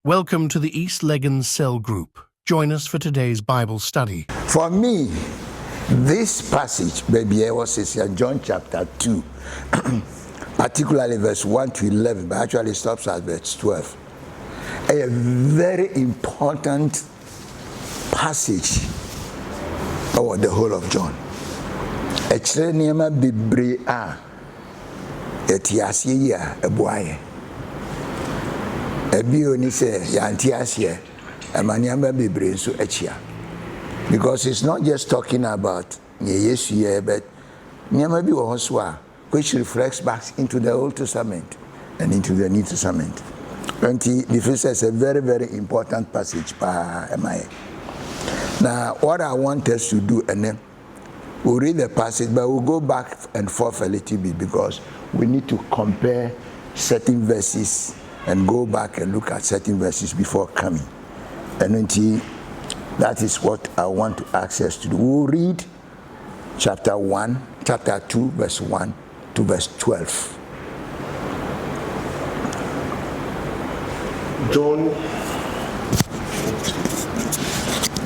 Welcome to the East Legon Cell Group. Join us for today's Bible study. For me, this passage, baby, I was in John chapter 2, particularly verse 1 to 11, but actually stops at verse 12. A very important passage over the whole of John. A chrenema bibria etiasia ebuaye. Ebio ni se yantiasia emaniamba bibre so echia. Because it's not just talking about Yesu, but nyama bi wo so a which reflects back into the Old Testament and into the New Testament. And the first is a very, very important passage. Now, what I want us to do, and then we'll read the passage, but we'll go back and forth a little bit because we need to compare certain verses and go back and look at certain verses before coming. And until that is what I want to ask us to do. We'll read chapter 2, verse 1 to verse 12.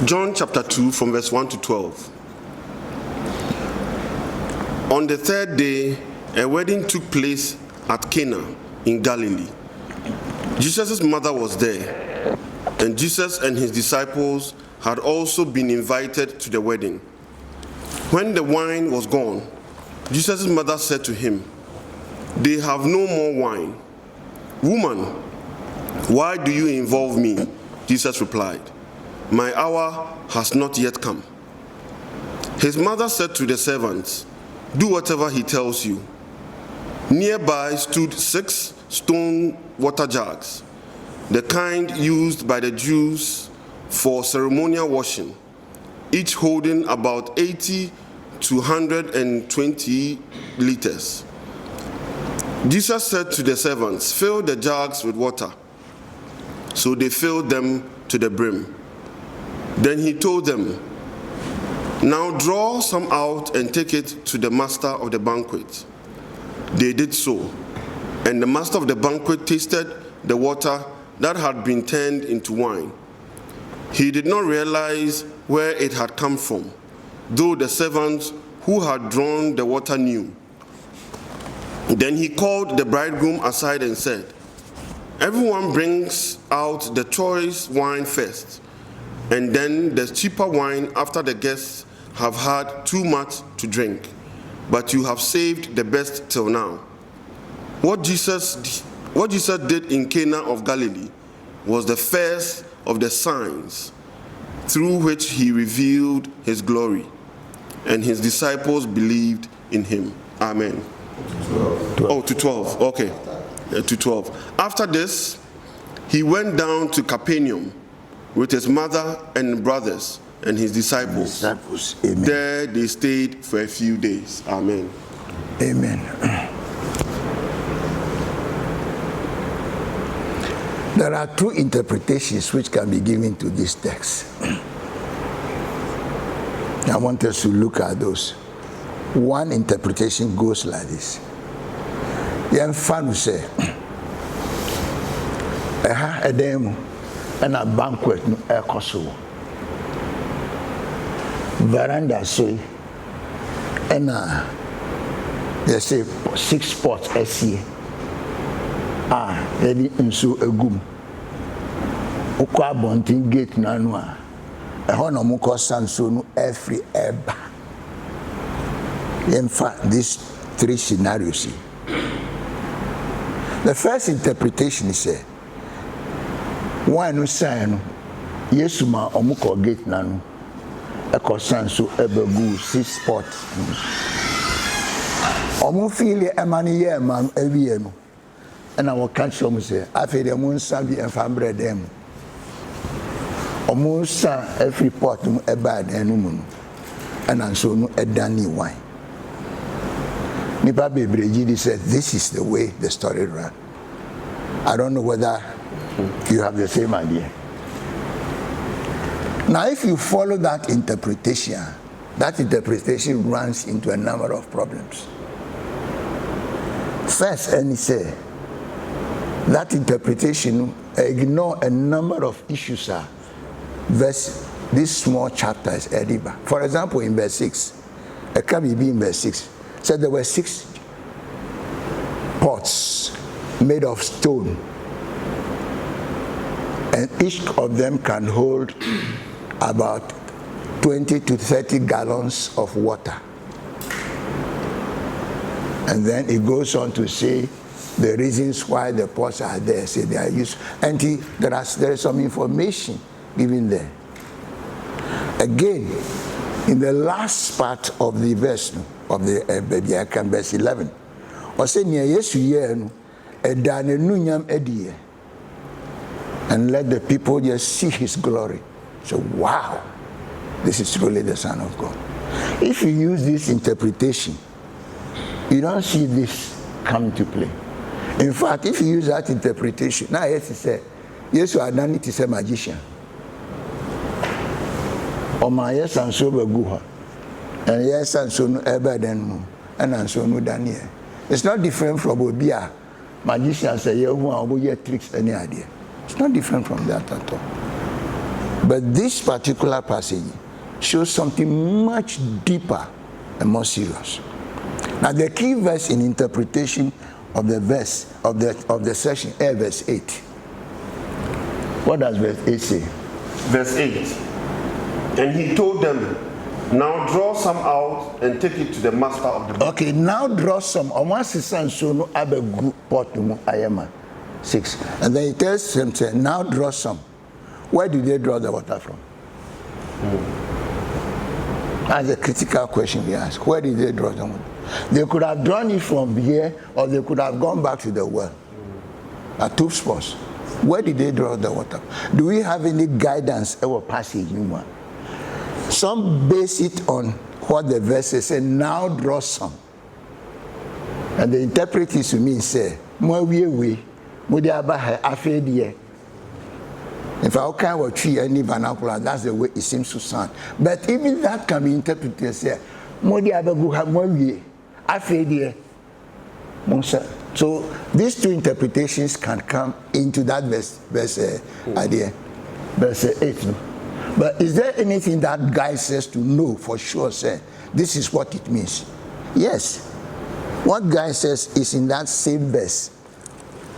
John chapter 2 from verse 1 to 12. On the third day, a wedding took place at Cana in Galilee. Jesus' mother was there, and Jesus and his disciples had also been invited to the wedding. When the wine was gone, Jesus' mother said to him, "They have no more wine." "Woman, why do you involve me?" Jesus replied, "My hour has not yet come." His mother said to the servants, "Do whatever he tells you." Nearby stood 6 stone water jugs, the kind used by the Jews for ceremonial washing, each holding about 80 to 120 liters. Jesus said to the servants, "Fill the jugs with water." So they filled them to the brim. Then he told them, "Now draw some out and take it to the master of the banquet." They did so, and the master of the banquet tasted the water that had been turned into wine. He did not realize where it had come from, though the servants who had drawn the water knew. Then he called the bridegroom aside and said, "Everyone brings out the choice wine first, and then the cheaper wine after the guests have had too much to drink. But you have saved the best till now." What Jesus did in Cana of Galilee was the first of the signs through which he revealed his glory, and his disciples believed in him. Amen. 12. To 12. Okay. To 12. After this, he went down to Capernaum with his mother and brothers and his disciples. Amen. There they stayed for a few days. Amen. Amen. There are 2 interpretations which can be given to this text. I want us to look at those. One interpretation goes like this. Yemfa no say, edem and a banquet no ekoso. Veranda so and they say 6 pots esi. Ready nso egum. Ukwa bontin gate na no a. Ehon no mo ko sanso no every eba. In fact, these 3 scenarios. The first interpretation is one no sign Yesu ma omuko gate na no. Eko sanso ebegu 6 pots. Omu feel emani ye man ewie no. And I will catch them say, I feel the moon sabi and family them. Almost every pot a bad and and so no a danny wine. Nipa Bebrejidi said, "This is the way the story ran." I don't know whether you have the same idea. Now, if you follow that interpretation runs into a number of problems. First, and he said, that interpretation ignore a number of issues this small chapter is ediba. For example, in verse 6, it can be in verse 6, said there were 6 pots made of stone, and each of them can hold about 20 to 30 gallons of water. And then it goes on to say the reasons why the pots are there. Say they are used, and there is some information given there. Again, in the last part of the verse of the verse 11, or say near Yesu yen and let the people just see his glory. So wow, this is really the Son of God. If you use this interpretation, you don't see this come to play. In fact, if you use that interpretation, now yes, he said, yes, you are done it is a magician. Or my yes and so go, and yes and so no ever then and so no Daniel. It's not different from Obia. Magicians say you want tricks any idea. It's not different from that at all. But this particular passage shows something much deeper and more serious. Now the key verse in interpretation of the verse of the section, verse 8. What does verse 8 say? Verse 8. And he told them, now draw some out and take it to the master of the boat. Okay, now draw some. Pot 6. And then he tells them, now draw some. Where do they draw the water from? That's a critical question we ask. Where did they draw the water? They could have drawn it from here, or they could have gone back to the well. At 2 spots. Where did they draw the water? Do we have any guidance or passage? Some base it on what the verses say, now draw some. And the interpret it to mean, say, in fact, how tree any vernacular, that's the way it seems to sound. But even that can be interpreted as say, so these 2 interpretations can come into that verse 8. But is there anything that guy says to know for sure, say, this is what it means? Yes. What guy says is in that same verse.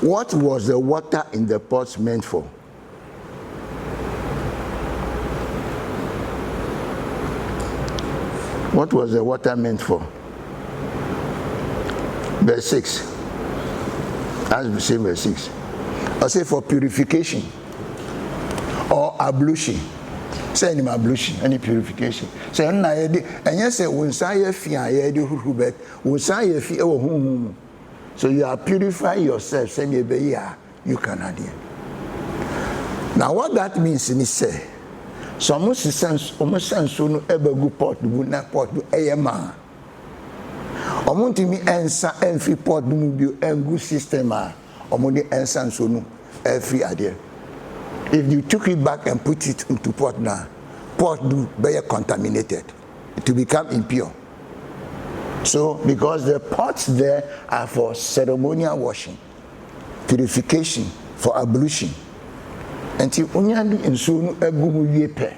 What was the water in the pots meant for? What was the water meant for? Verse 6. That's the same verse 6. I say for purification or ablution. Say any ablution, any purification. Say and yes, so you are purifying yourself. Say you can add it. Now what that means is say, so almost sense so no ever go pot na pot ayema. Omonti mi ensa enfi pot mu bi engu system a omodi ensa so no every idea. If you took it back and put it into pot now, pot do be contaminated. It will become impure. So because the pots there are for ceremonial washing, purification, for ablution. Until unyandi insunu egumu yepe.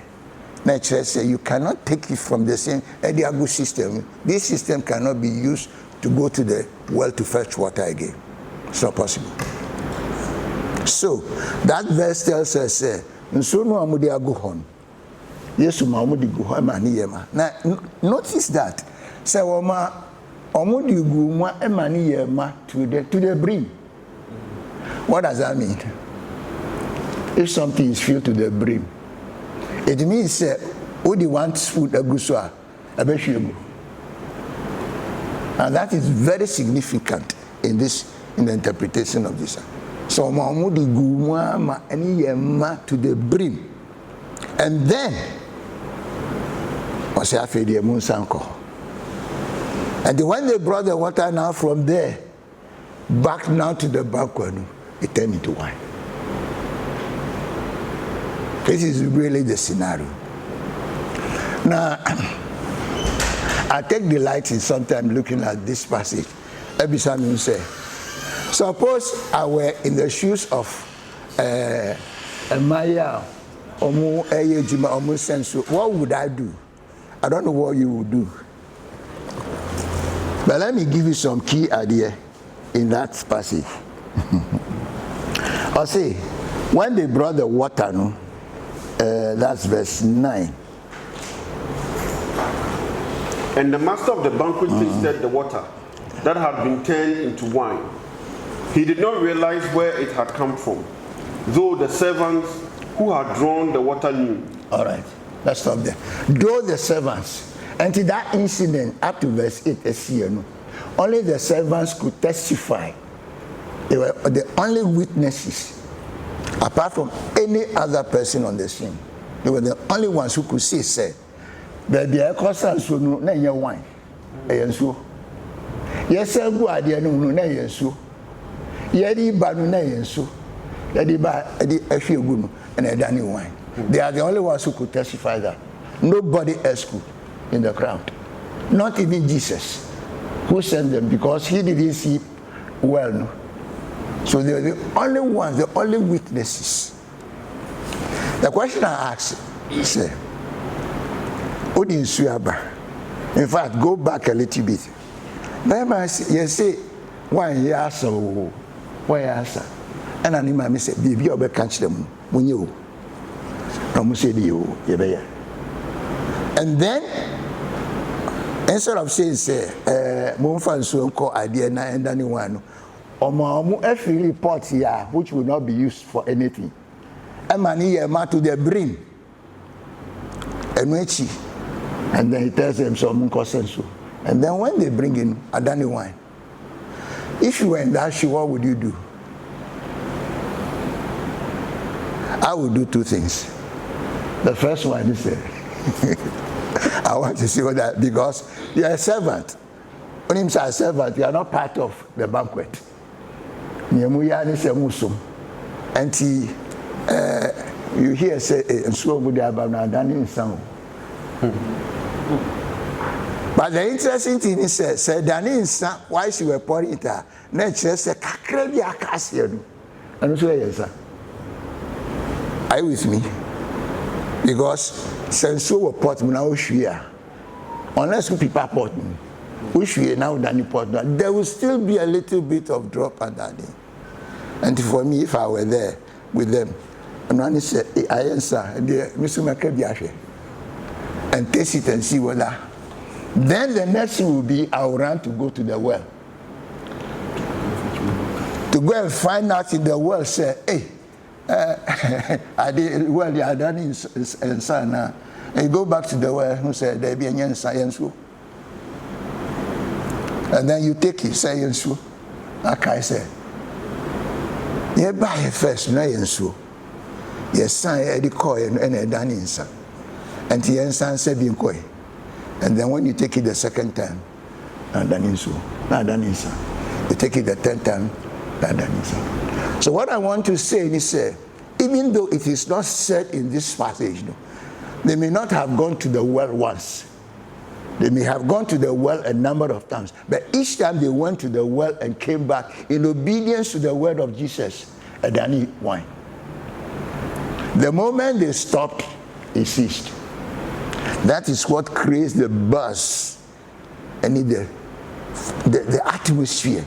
Nature say you cannot take it from the same Ediagu system. This system cannot be used to go to the well to fetch water again. It's not possible. So that verse tells us, "Nsunu amudi aguhon, Yesu ma amudi guhon mani yema." Now notice that, say wama amudi guhon emani yema to the brim. What does that mean? If something is filled to the brim, it means Odi wants food aguswa abeshimu. And that is very significant in the interpretation of this. So Mahmudi Gumama and Yema to the brim. And then and when they brought the water now from there back now to the balcony, it turned into wine. This is really the scenario. Now, I take delight in sometimes looking at this passage. Every time you say, suppose I were in the shoes of Maya, Omo Juma, Omo Sensu, what would I do? I don't know what you would do. But let me give you some key idea in that passage. I'll say, when they brought the water, no, that's verse 9. And the master of the banquet tasted the water that had been turned into wine. He did not realize where it had come from, though the servants who had drawn the water knew. All right, let's stop there. Though the servants, and to that incident up to verse 8, only the servants could testify. They were the only witnesses, apart from any other person on the scene. They were the only ones who could say, baby, I cause so no wine. Yes, I go idea no yensu. Yedi banu na yensu. Yedi ba edi efie and a Danny wine. They are the only ones who could testify that. Nobody else could in the crowd. Not even Jesus, who sent them, because he didn't see well. No? So they were the only ones, the only witnesses. The question I asked is, in fact, go back a little bit. You say, why you ask so? Why answer? And I need say, baby, you'll be catch them when you. And then, instead of saying, say, Monfan so called idea na and anyone, or every report here, which will not be used for anything. And money to the brim. And then he tells them some consensus. And then when they bring in Adani wine, if you were in that shoe, what would you do? I would do two things. The first one is I want to see what that, because you are a servant. When you say a servant, you are not part of the banquet. And you hear say, but the interesting thing is, said Danny, why she were pouring it out, nature said, Cacrebia Cassian. And so, yes, sir. Are you with me? Because since we were pot now, unless people pot me, which we are now Danny pot, there will still be a little bit of drop at Danny. And for me, if I were there with them, and one said, I answer, dear Mr. Macabiache, and taste it and see whether. Then the next thing will be I will run to go to the well. To go and find out in the well, say, hey, I did well, you are done in son now. And you go back to the well who said, there be a science. And then you take it, say, yensu. Like I said, you buy it first, no yensu. Yes, son, Eddie Coy and a done in son. And the ensign said, being coy. And then when you take it the second time, you take it the third time, so what I want to say is, even though it is not said in this passage, no, they may not have gone to the well once. They may have gone to the well a number of times. But each time they went to the well and came back in obedience to the word of Jesus, a Danny wine. The moment they stopped, it ceased. That is what creates the buzz and the atmosphere.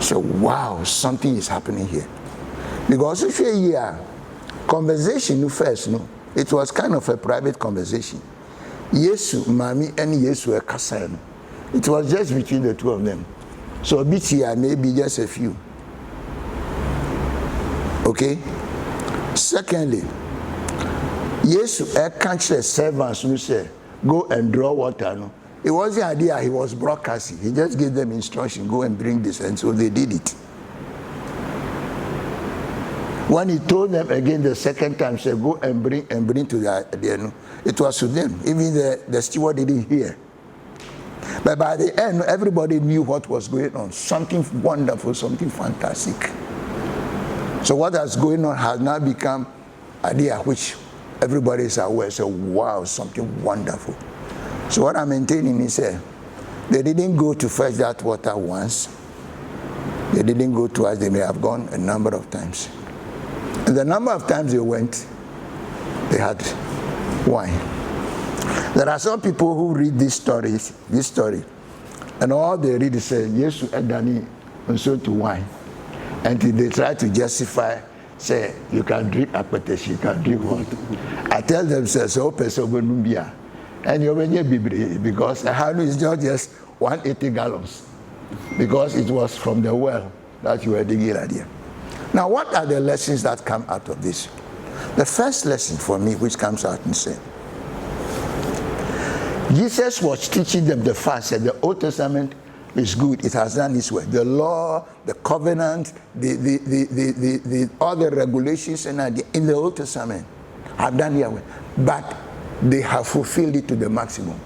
So, wow, something is happening here. Because if you're here, conversation first, no, it was kind of a private conversation. Yesu, Mami, and Yesu Kassan. It was just between the two of them. So, a bit here, maybe just a few. Okay? Secondly, Yesu can't say servants who say, go and draw water. No. It was the idea he was broadcasting. He just gave them instruction, go and bring this, and so they did it. When he told them again the second time, say, go and bring to the it was to them. Even the steward didn't hear. But by the end, everybody knew what was going on. Something wonderful, something fantastic. So what is going on has now become idea which everybody is aware. So wow, something wonderful. So what I'm maintaining is they didn't go to fetch that water once. They didn't go twice. They may have gone a number of times. And the number of times they went, they had wine. There are some people who read this story, and all they read is say, "Yes, Edani and so to wine," and they try to justify, say, "You can drink akpeteshi, you can drink what?" I tell them, "Say, so peso and you because a hand is not just 180 gallons, because it was from the well that you were digging at here." Now, what are the lessons that come out of this? The first lesson for me, which comes out and says, Jesus was teaching them the fact that the Old Testament is good. It has done its work. The law, the covenant, all the regulations and in the Old Testament have done their work. But they have fulfilled it to the maximum.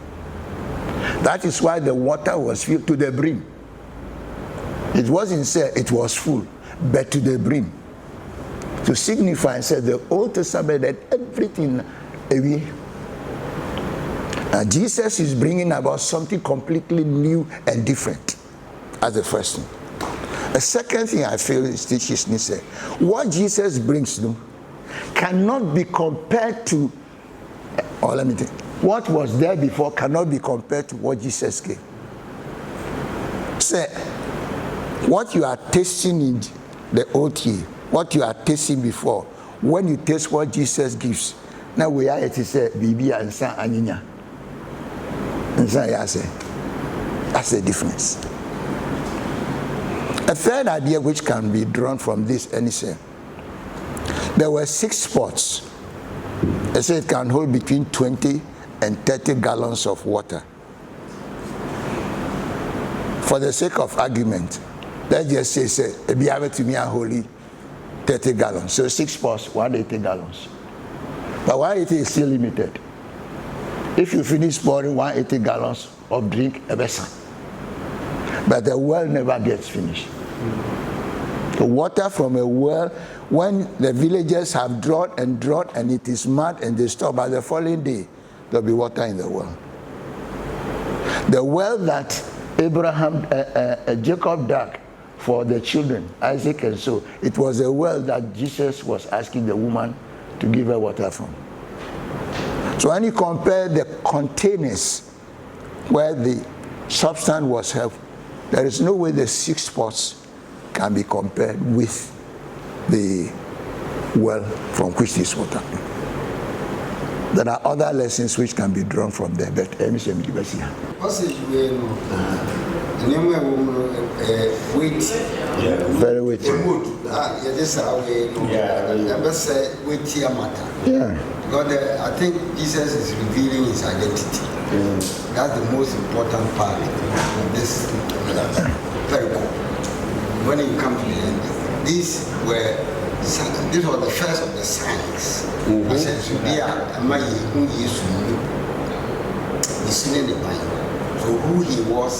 That is why the water was filled to the brim. It wasn't said it was full, but to the brim. To signify and say the Old Testament had everything away. Now Jesus is bringing about something completely new and different as the first thing. The second thing I feel is teaches me say, what Jesus brings to cannot be compared to, or let me think, what was there before cannot be compared to what Jesus gave. Say, what you are tasting in the old year, what you are tasting before, when you taste what Jesus gives, now we are to say, Bibi and San Aninya. And so I say, that's the difference. A third idea which can be drawn from this, and is there were 6 pots. They say it can hold between 20 and 30 gallons of water. For the sake of argument, let's just say, be able to me a holy 30 gallons. So 6 pots, 180 gallons. But 180 is still limited. If you finish pouring 180 gallons of drink, a vessel. But the well never gets finished. The water from a well, when the villagers have drawn and it is mud and they stop, by the following day, there'll be water in the well. The well that Jacob dug for the children, Isaac and so, it was a well that Jesus was asking the woman to give her water from. So when you compare the containers where the substance was held, there is no way the 6 pots can be compared with the well from which this water. There are other lessons which can be drawn from there, but weight. Very weighty. Yeah. Because I think Jesus is revealing his identity. That's the most important part of this parable. When you come to the end, this was the first of the signs. I said, so who he was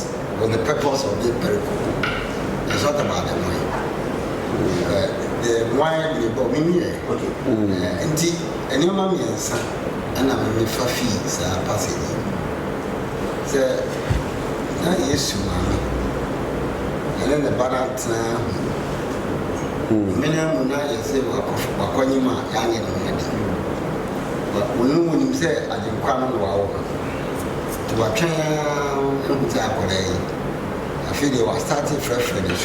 the purpose of the parable. It's not about the wine. The wine we bought me here. And your mommy and son, and I'm in Fafi, passage. So, now yes, mommy. And then the banat, many of them say, Wakonima, young and but when you say, I didn't come to a child, I feel they were starting fresh from the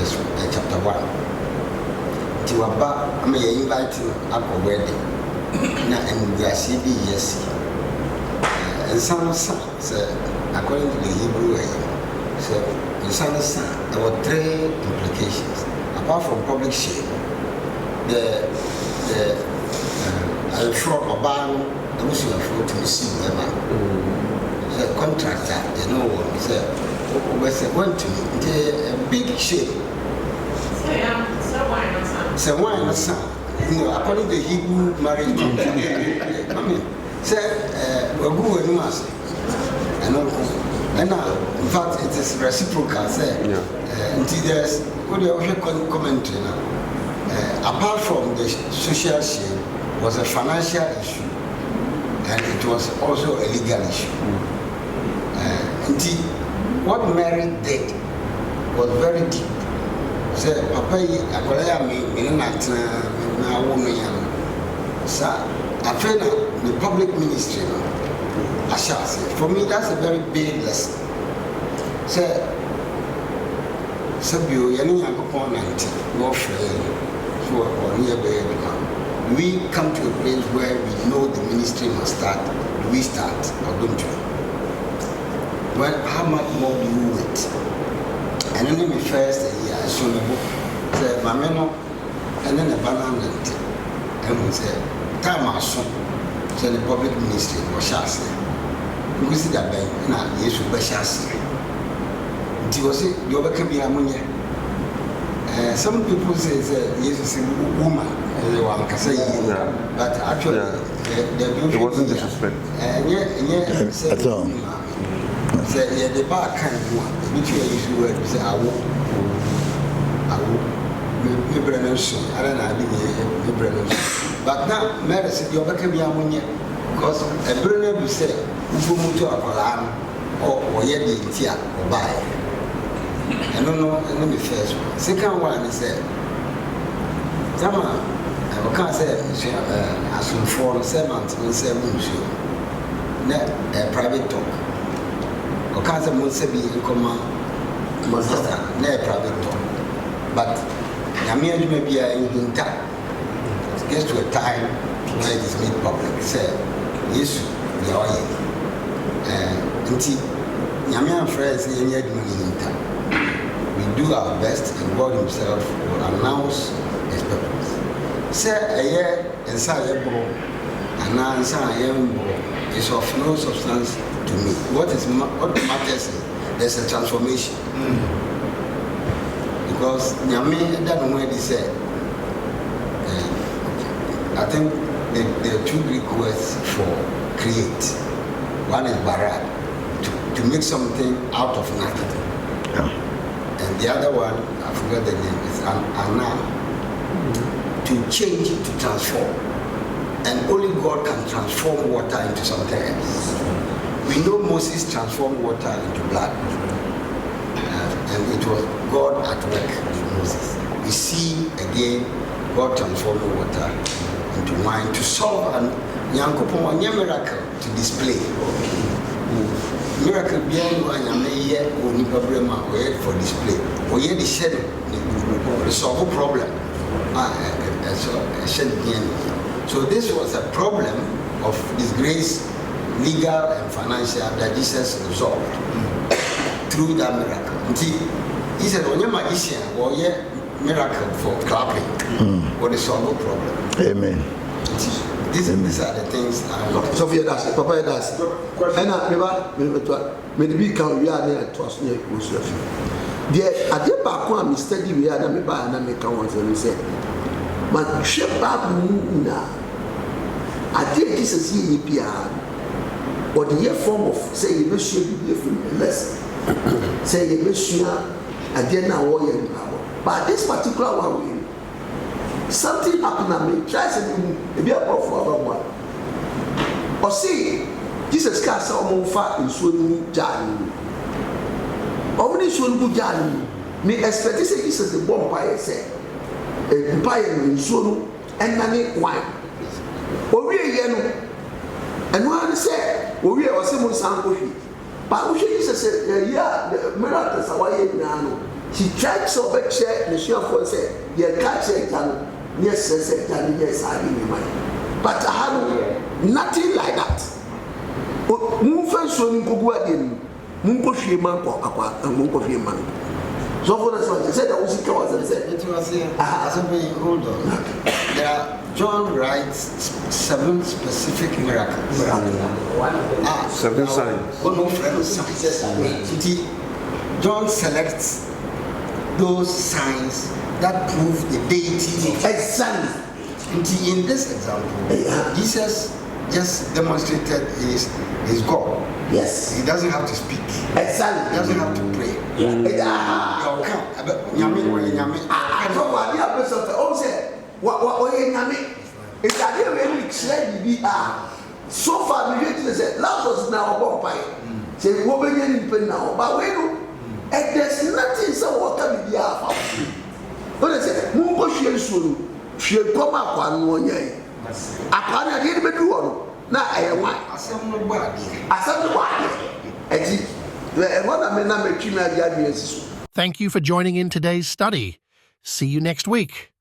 from the chapter 1. To a back, I may invite him up a wedding. And we are CB, yes. And some said, according to the Hebrew way, so the son of son, there were 3 implications. Apart from public shame, the fraud or ban, the Muslim fraud to receive them. The contractor, you know what he said, went to a big shame. So why not son? You know, according to Hebrew marriage contract, I mean, say, we're going to ask. And now, in fact, it is reciprocal. Say, until there's what you also commentary now. Apart from the social shame, was a financial issue, and it was also a legal issue. Indeed, what Mary did was very deep. Say, Papa, I call me not now, woman, sir. I feel the public ministry, I shall say. For me, that's a very big lesson. Say, you young upon 90, more free, or nearby. We come to a place where we know the ministry must start. Do we start or don't we? Well, how much more do you wait? And then we first year, I saw the book, say, Mameno, and then a banana, and we say, time our son, say the public ministry was shassi. We see that bank, now, yes, we were shassi. It was it, you can be ammonia. Some people say, yes, a woman, but actually, it wasn't disrespect. And yet, say, the bar kind of one, which you use the word, say, I will, maybe I don't know, but now, medicine, you're back to be ammonia, because a brother will say, who move to a column or yet the tea or buy. I don't know, let me first one. Second one is that, I can't say, as soon for 7 months, we say, a private talk. I can't say, Monse be in command, Master, a private talk. But I mean, maybe in time, it gets to a time where it is made public. Say, yes, we are here. Until Yamian friends, any money in time. We do our best, and God Himself will announce His purpose. Say a year and say a bro, and now say a young bro is of no substance to me. What matters is there's a transformation. Because Nyame doesn't know what He said. I think there are two Greek words for create. One is bara, to make something out of nothing. Yeah. And the other one, I forgot the name, is Anna, to change, to transform. And only God can transform water into something else. We know Moses transformed water into blood. And it was God at work with Moses. We see again, God transformed water into wine to solve a miracle to display. Miracle beyond one, I may yet only problem for display. Or yet the shadow, the solve a problem. So this was a problem of disgrace, legal and financial, that Jesus resolved through that miracle. He said, when you're magician, or yet miracle for clapping, or the solve a problem. Amen. These are the things I want. Sophia does it, Papa does it. And I never maybe can we are there to us near Muslim. There, I did back one study we had a member and I make one and say, but ship back now. I did this as EPR or the year form of say you wish you be different less. Say you wish you I did not warrior power. But this particular one, something happened to me. Try to be a prophet for one. Or see, Jesus cast our more fat in Sweden Jan. Only Sweden Jan. Me expect this is a bomb pie, say. A pie in Sweden and money wine. Or we are and one said, we are some sample. But we should say, yeah, the miracles are why now. She tried so bad, the chef was said, yeah, catch it. Yes, yes, I give you money. But I have nothing like that. Move first when you go again. Munkofi man ko akwa munkofi man. So for that's what I said. I was said. It was here. Hold on. John writes 7 specific miracles. 7 signs. No friend signs. John selects those signs that prove the deity. Exactly. In this example, Jesus just demonstrated his God. Yes. He doesn't have to speak. Exactly. He doesn't have to pray. I don't want the person to also say, what it's a very clear so far, we get to say, Lazarus now walk by. Say, what we get in now, but we do. And there's nothing so what can be What I say, Mungo Shielsu, she come up one one year. Upon a little bit one. Now I want. I said nobody. Thank you for joining in today's study. See you next week.